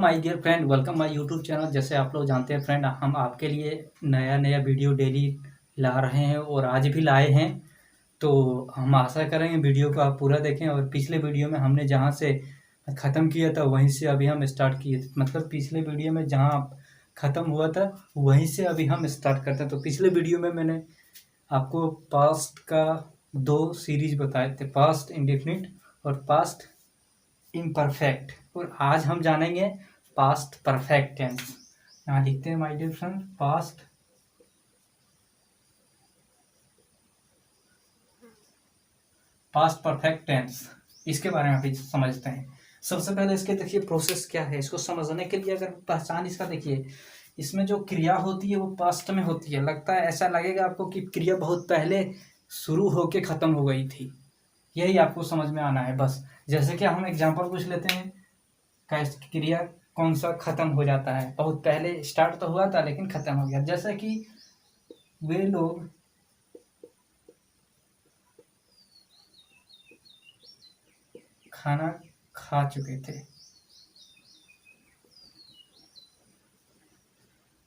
My dear friend, welcome my YouTube channel. जैसे आप लोग जानते हैं फ्रेंड, हम आपके लिए नया नया वीडियो डेली ला रहे हैं और आज भी लाए हैं। तो हम आशा करेंगे वीडियो को आप पूरा देखें। और पिछले वीडियो में हमने जहां से ख़त्म किया था वहीं से अभी हम स्टार्ट किए थे। मतलब पिछले वीडियो में जहां ख़त्म हुआ था वहीं से अभी हम स्टार्ट करते हैं। तो पिछले वीडियो में मैंने आपको पास्ट का 2 सीरीज बताए थे, पास्ट इंडेफिनिट और पास्ट इम्परफेक्ट। और आज हम जानेंगे पास्ट परफेक्ट टेंस। यहाँ लिखते हैं my dear friend, past perfect tense. इसके बारे में अभी समझते हैं। सबसे पहले इसके देखिए प्रोसेस क्या है। इसको समझने के लिए अगर पहचान इसका देखिए, इसमें जो क्रिया होती है वो पास्ट में होती है। लगता है, ऐसा लगेगा आपको कि क्रिया बहुत पहले शुरू होके खत्म हो गई थी। यही आपको समझ में आना है बस। जैसे कि हम एग्जांपल पूछ लेते हैं, क्रिया कौन सा खत्म हो जाता है, बहुत पहले स्टार्ट तो हुआ था लेकिन खत्म हो गया। जैसे कि वे लोग खाना खा चुके थे।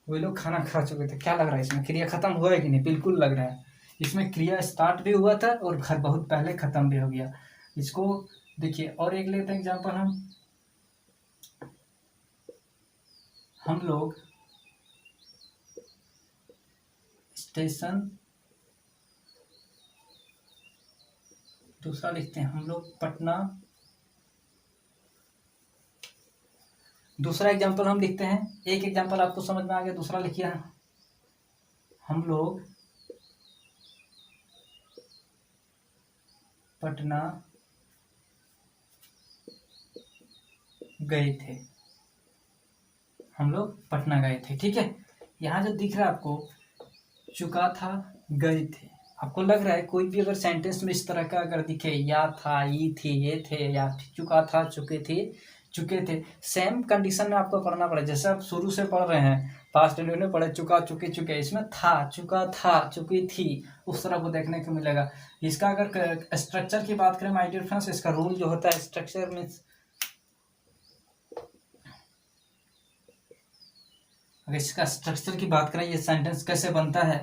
वे लोग खाना खा चुके थे, क्या लग रहा है इसमें क्रिया खत्म हुआ है कि नहीं? बिल्कुल लग रहा है। इसमें क्रिया स्टार्ट भी हुआ था और बहुत पहले खत्म भी हो गया। इसको देखिए और एक लेते हैं एग्जांपल हम लोग स्टेशन, दूसरा लिखते हैं हम लोग पटना। दूसरा एग्जांपल हम लिखते हैं, एक एग्जांपल आपको समझ में आ गया, दूसरा लिखिए हम लोग पटना गए थे। हम लोग पटना गए थे, ठीक है। यहाँ जो दिख रहा है आपको, चुका था, गए थे। आपको लग रहा है कोई भी अगर सेंटेंस में इस तरह का अगर दिखे, या था, ये थी, ये थे, या चुका था, चुके थे, चुके थे, सेम कंडीशन में आपको पढ़ना पड़ेगा। जैसे आप शुरू से पढ़ रहे हैं, पास्ट इंडियन में पढ़े, चुका, चुके, चुके, इसमें था, चुका था, चुकी थी, उस तरह को देखने को मिलेगा। इसका अगर स्ट्रक्चर की बात करें माय डियर फ्रेंड्स, इसका रूल जो होता है स्ट्रक्चर में, अगर इसका स्ट्रक्चर की बात करें, ये सेंटेंस कैसे बनता है,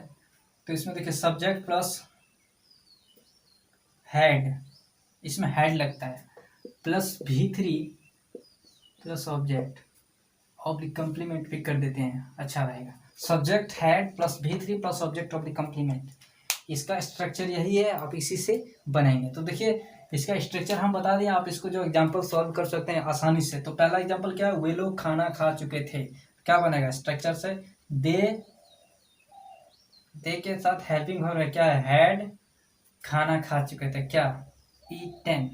तो इसमें देखिए सब्जेक्ट प्लस हेड, इसमें हेड लगता है, plus V3 plus object, oblique complement भी कर देते हैं, अच्छा रहेगा। Subject head plus V3 plus object oblique complement, इसका स्ट्रक्चर यही है। आप इसी से बनाएंगे। तो देखिए इसका स्ट्रक्चर हम बता दें, आप इसको जो एग्जांपल सॉल्व कर सकते हैं आसानी से। तो पहला एग्जांपल क्या है, वे लोग खाना खा चुके थे। क्या बनेगा स्ट्रक्चर से, दे के साथ हेल्पिंग वर्ब है, क्या है, हैड, खाना खा चुके थे, क्या, ईटन,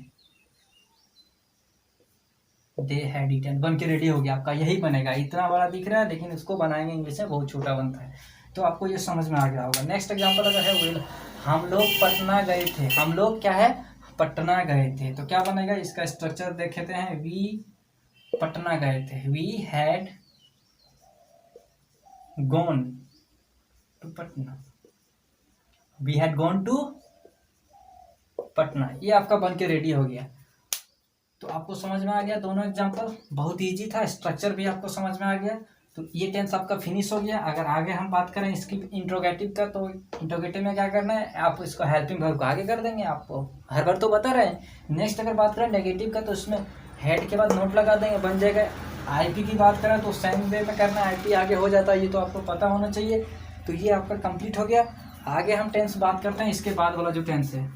दे हैड ईटन, बन के रेडी हो गया आपका। यही बनेगा, इतना बड़ा दिख रहा है लेकिन इसको बनाएंगे इंग्लिश में बहुत छोटा बनता है। तो आपको ये समझ में आ गया होगा। नेक्स्ट एग्जांपल अगर है, हम लोग पटना गए थे। हम लोग क्या है, पटना गए थे। तो क्या बनेगा, इसका स्ट्रक्चर देखते हैं, वी पटना गए थे, we had gone to Patna, we had gone to Patna. ये आपका बन के रेडी हो गया। तो आपको समझ में आ गया दोनों एग्जांपल, बहुत इजी था, स्ट्रक्चर भी आपको समझ में आ गया। तो ये टेंस आपका फिनिश हो गया। अगर आगे हम बात करें इसकी इंट्रोगेटिव का, तो इंट्रोगेटिव में क्या करना है, आप इसको हेल्पिंग वर्ब को आगे कर देंगे। आपको हर बार तो बता रहे हैं। नेक्स्ट अगर बात करें नेगेटिव का, तो इसमें हेड के बाद नोट लगा देंगे, बन जाएगा। IP की बात करें तो सेम वे में करना है, IP आगे हो जाता है, ये तो आपको पता होना चाहिए। तो ये आपका कंप्लीट हो गया। आगे हम टेंस बात करते हैं, इसके बाद वाला जो टेंस है,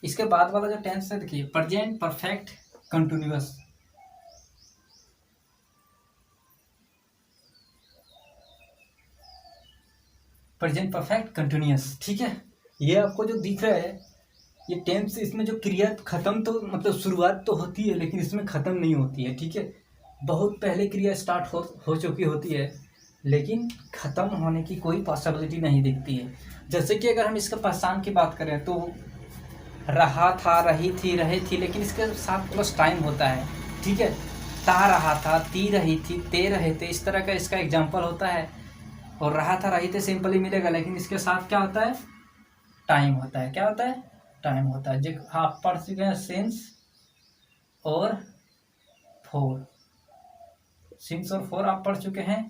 इसके बाद वाला जो टेंस है देखिए, present perfect continuous. Present perfect continuous, ठीक है। ये आपको जो दिख रहा है ये टेंस, इसमें जो क्रिया खत्म तो मतलब शुरुआत तो होती है लेकिन इसमें खत्म नहीं होती है, ठीक है। बहुत पहले क्रिया स्टार्ट हो चुकी होती है लेकिन खत्म होने की कोई पॉसिबिलिटी नहीं दिखती है। जैसे कि अगर हम इसका पहचान की बात करें तो रहा था, रही थी, रहे थी, लेकिन इसके साथ प्लस टाइम होता है, ठीक है। ता रहा था, ती रही थी, ते रहे थे, इस तरह का इसका एग्जाम्पल होता है। और रहा था रही थे सिंपली मिलेगा, लेकिन इसके साथ क्या होता है, टाइम होता है। क्या होता है, टाइम होता है। जो आप पढ़ चुके हैं सिंस और फोर, सिंस और फोर आप पढ़ चुके हैं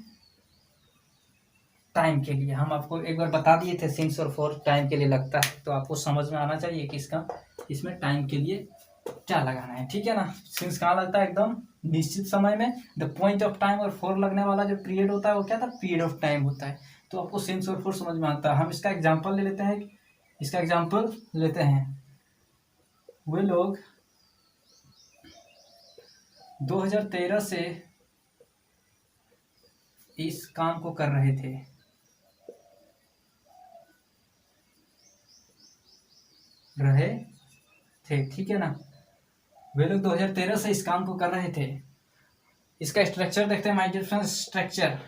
टाइम के लिए। हम आपको एक बार बता दिए थे सिंस और फोर टाइम के लिए लगता है, तो आपको समझ में आना चाहिए कि इसका इसमें टाइम के लिए क्या लगाना है, ठीक है ना। सिंस कहाँ लगता है, एकदम निश्चित समय में, द पॉइंट ऑफ टाइम, और फोर लगने वाला जो पीरियड होता है वो क्या था, पीरियड ऑफ टाइम होता है। तो आपको सिंस और फोर समझ में आता है। हम इसका एग्जाम्पल ले लेते हैं, इसका एग्जाम्पल लेते हैं। वे लोग 2013 से इस काम को कर रहे थे, ठीक है ना। वे लोग 2013 से इस काम को कर रहे थे। इसका स्ट्रक्चर देखते हैं माय डियर फ्रेंड्स। स्ट्रक्चर,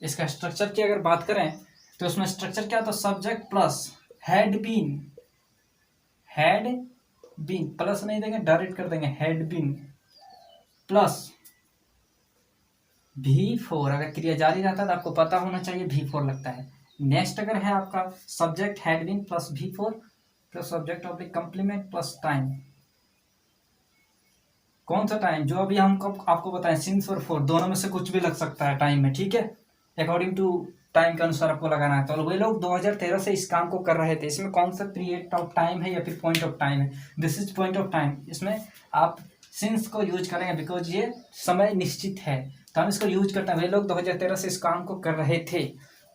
इसका स्ट्रक्चर की अगर बात करें तो उसमें स्ट्रक्चर क्या होता है, subject plus had been plus नहीं देंगे, डायरेक्ट कर देंगे हैड बीन प्लस V4। अगर क्रिया जारी रहता है तो आपको पता होना चाहिए V4 लगता है। नेक्स्ट अगर है आपका subject had been plus V4 plus subject oblique complement plus time. कौन सा टाइम, जो अभी हम आपको बताएं, सिंस और फोर दोनों में से कुछ भी लग सकता है टाइम में, ठीक है। अकॉर्डिंग टू टाइम के अनुसार आपको लगाना है। तो वे लोग 2013 से इस काम को कर रहे थे। इसमें कौन सा पीरियड ऑफ टाइम है या फिर पॉइंट ऑफ टाइम है, this is point of time. इसमें आप सिंस को यूज करेंगे बिकॉज ये समय निश्चित है, तो हम इसको यूज करते हैं। वे लोग 2013 से इस काम को कर रहे थे,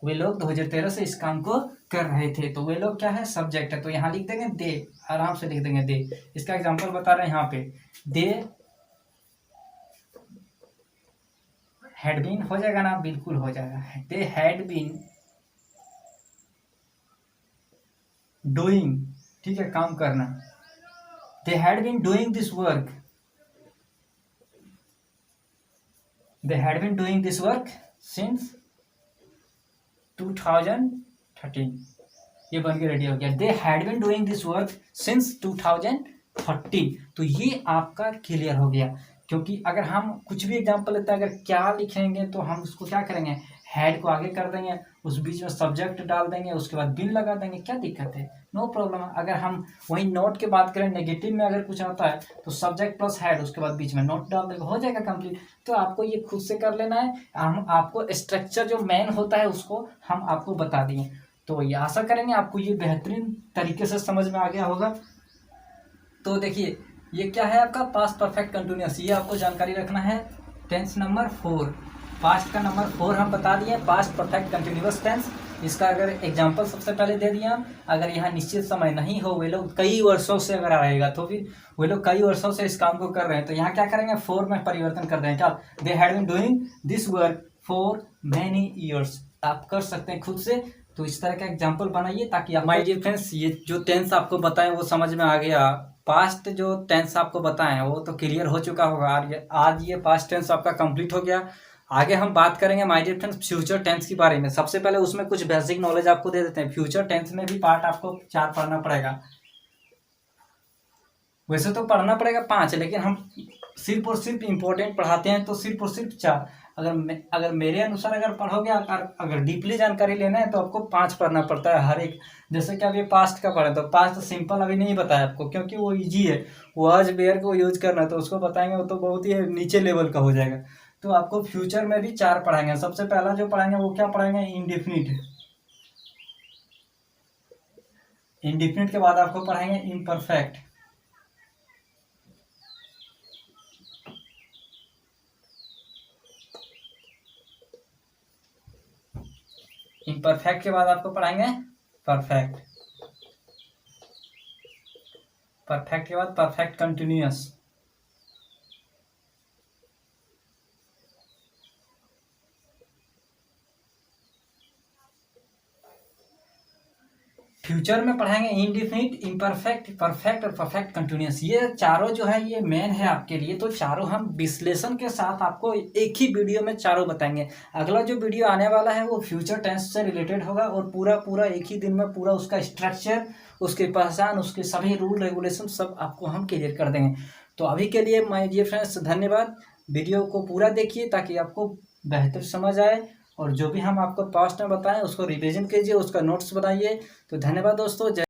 वे लोग 2013 से इस काम को कर रहे थे। तो वे लोग क्या है, सब्जेक्ट है, तो यहाँ लिख देंगे दे, आराम से लिख देंगे दे। इसका एग्जाम्पल बता रहे हैं यहाँ पे, दे हैड बीन हो जाएगा ना, बिल्कुल हो जाएगा। दे हैड बीन डूइंग, ठीक है, काम करना। They had been doing this work, they had been doing this work since 2013। ये बन के रेडी हो गया। They had been doing this work since 2013। तो ये आपका क्लियर हो गया। क्योंकि अगर हम कुछ भी एग्जांपल लेते हैं, अगर क्या लिखेंगे तो हम उसको क्या करेंगे, हैड को आगे कर देंगे, उस बीच में सब्जेक्ट डाल देंगे, उसके बाद बिन लगा देंगे, क्या दिक्कत है, नो प्रॉब्लम। अगर हम वही नोट की बात करें, नेगेटिव में अगर कुछ आता है तो सब्जेक्ट प्लस हैड, उसके बाद बीच में नोट डाल देंगे, हो जाएगा कंप्लीट। तो आपको ये खुद से कर लेना है। हम आपको स्ट्रक्चर जो मेन होता है उसको हम आपको बता दिए। तो ये आशा करेंगे आपको ये बेहतरीन तरीके से समझ में आ गया होगा। तो देखिए ये क्या है आपका पास्ट परफेक्ट कंटिन्यूअस, ये आपको जानकारी रखना है। टेंस नंबर 4, पास्ट का नंबर 4 हम बता दिए, पास्ट परफेक्ट कंटिन्यूअस टेंस। इसका अगर एग्जांपल सबसे पहले दे दिया, अगर यहाँ निश्चित समय नहीं हो, वे लोग कई वर्षों से अगर आएगा तो फिर वे लोग कई वर्षों से इस काम को कर रहे हैं, तो यहाँ क्या करेंगे, 4 में परिवर्तन कर देंगे। क्या, they had been doing this work for many years. आप कर सकते हैं खुद से। तो इस तरह का एग्जाम्पल बनाइए ताकि आप, माय डियर फ्रेंड्स, ये जो टेंस आपको बताएं वो समझ में आ गया। पास्ट जो टेंस आपको बताएं वो तो क्लियर हो चुका होगा। आज ये पास्ट टेंस आपका कंप्लीट हो गया। आगे हम बात करेंगे my dear friends future tense के बारे में। सबसे पहले उसमें कुछ बेसिक नॉलेज आपको दे देते हैं। फ्यूचर टेंस में भी पार्ट आपको 4 पढ़ना पड़ेगा। वैसे तो पढ़ना पड़ेगा 5, लेकिन हम सिर्फ और सिर्फ इम्पोर्टेंट पढ़ाते हैं, तो सिर्फ और सिर्फ 4। अगर मेरे अनुसार अगर पढ़ोगे, अगर डीपली जानकारी लेना है तो आपको 5 पढ़ना पड़ता है हर एक। जैसे कि अभी पास्ट का पढ़े तो पास्ट तो सिंपल अभी नहीं बताया आपको, क्योंकि वो इजी है। वाज वेयर को यूज करना, तो उसको बताएंगे वो तो बहुत ही नीचे लेवल का हो जाएगा। तो आपको फ्यूचर में भी 4 पढ़ाएंगे। सबसे पहला जो पढ़ाएंगे वो क्या पढ़ाएंगे, इंडेफिनिट। इंडेफिनिट के बाद आपको पढ़ाएंगे इम्परफेक्ट। इम्परफेक्ट के बाद आपको पढ़ाएंगे परफेक्ट। परफेक्ट के बाद परफेक्ट कंटिन्यूअस। फ्यूचर में पढ़ाएंगे इंडिफिनिट, इम्परफेक्ट, परफेक्ट और परफेक्ट कंटिन्यूअस। ये चारों जो है ये मेन है आपके लिए। तो चारों हम विश्लेषण के साथ आपको एक ही वीडियो में चारों बताएंगे। अगला जो वीडियो आने वाला है वो फ्यूचर टेंस से रिलेटेड होगा, और पूरा एक ही दिन में पूरा उसका स्ट्रक्चर, उसकी पहचान, उसके सभी रूल रेगुलेशन सब आपको हम क्लियर कर देंगे। तो अभी के लिए माय डियर फ्रेंड्स धन्यवाद। वीडियो को पूरा देखिए ताकि आपको बेहतर समझ आए, और जो भी हम आपको पास्ट में बताएं उसको रिवीजन कीजिए, उसका नोट्स बनाइए। तो धन्यवाद दोस्तों।